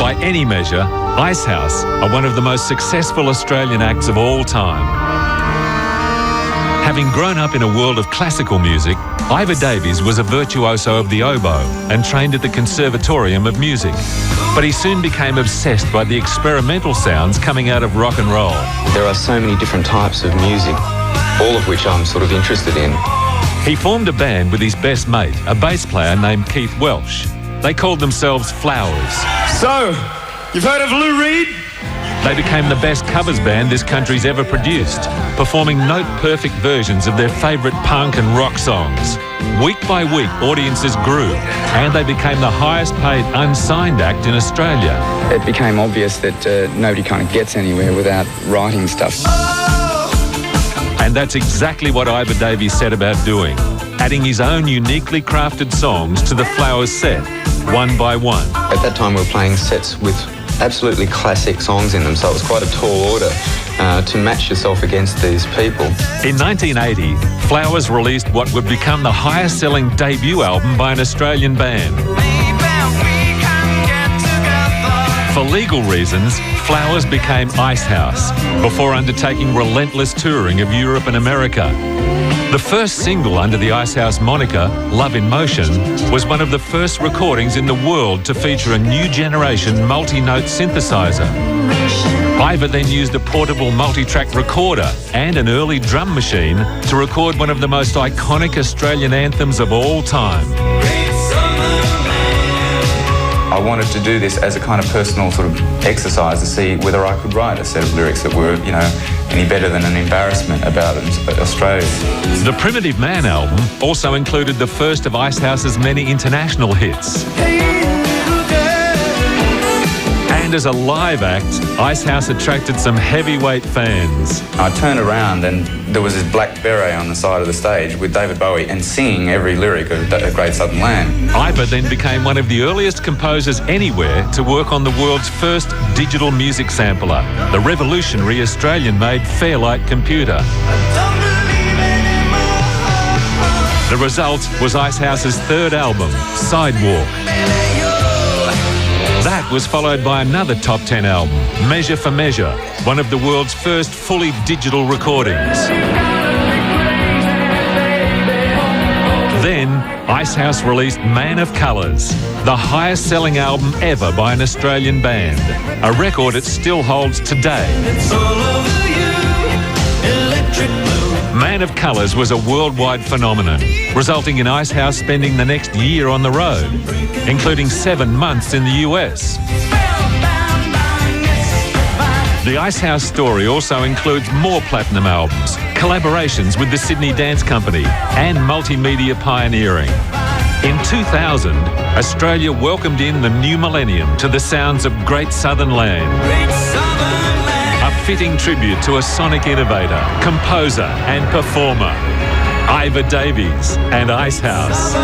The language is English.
By any measure, Icehouse are one of the most successful Australian acts of all time. Having grown up in a world of classical music, Iva Davies was a virtuoso of the oboe and trained at the Conservatorium of Music. But he soon became obsessed by the experimental sounds coming out of rock and roll. There are so many different types of music, all of which I'm sort of interested in. He formed a band with his best mate, a bass player named Keith Welsh. They called themselves Flowers. So, you've heard of Lou Reed? They became the best covers band this country's ever produced, performing note-perfect versions of their favourite punk and rock songs. Week by week, audiences grew, and they became the highest-paid unsigned act in Australia. It became obvious that nobody kind of gets anywhere without writing stuff. And that's exactly what Iva Davies set about doing, adding his own uniquely crafted songs to the Flowers set, one by one. At that time, we were playing sets with absolutely classic songs in them, so it was quite a tall order to match yourself against these people. In 1980, Flowers released what would become the highest-selling debut album by an Australian band. For legal reasons, Flowers became Icehouse before undertaking relentless touring of Europe and America. The first single under the Icehouse moniker, Love in Motion, was one of the first recordings in the world to feature a new generation multi-note synthesizer. Iva then used a portable multi-track recorder and an early drum machine to record one of the most iconic Australian anthems of all time. I wanted to do this as a kind of personal sort of exercise to see whether I could write a set of lyrics that were, any better than an embarrassment about Australia. The Primitive Man album also included the first of Icehouse's many international hits. And as a live act, Icehouse attracted some heavyweight fans. I turned around and there was this black beret on the side of the stage with David Bowie and singing every lyric of A Great Southern Land. Iva then became one of the earliest composers anywhere to work on the world's first digital music sampler, the revolutionary Australian-made Fairlight computer. The result was Icehouse's third album, Sidewalk. That was followed by another top 10 album, Measure for Measure, one of the world's first fully digital recordings. Then, Icehouse released Man of Colours, the highest-selling album ever by an Australian band, a record it still holds today. Man of Colours was a worldwide phenomenon, resulting in Icehouse spending the next year on the road, including 7 months in the US. The Icehouse story also includes more platinum albums, collaborations with the Sydney Dance Company, and multimedia pioneering. In 2000, Australia welcomed in the new millennium to the sounds of Great Southern Land. A fitting tribute to a sonic innovator, composer and performer, Iva Davies and Icehouse.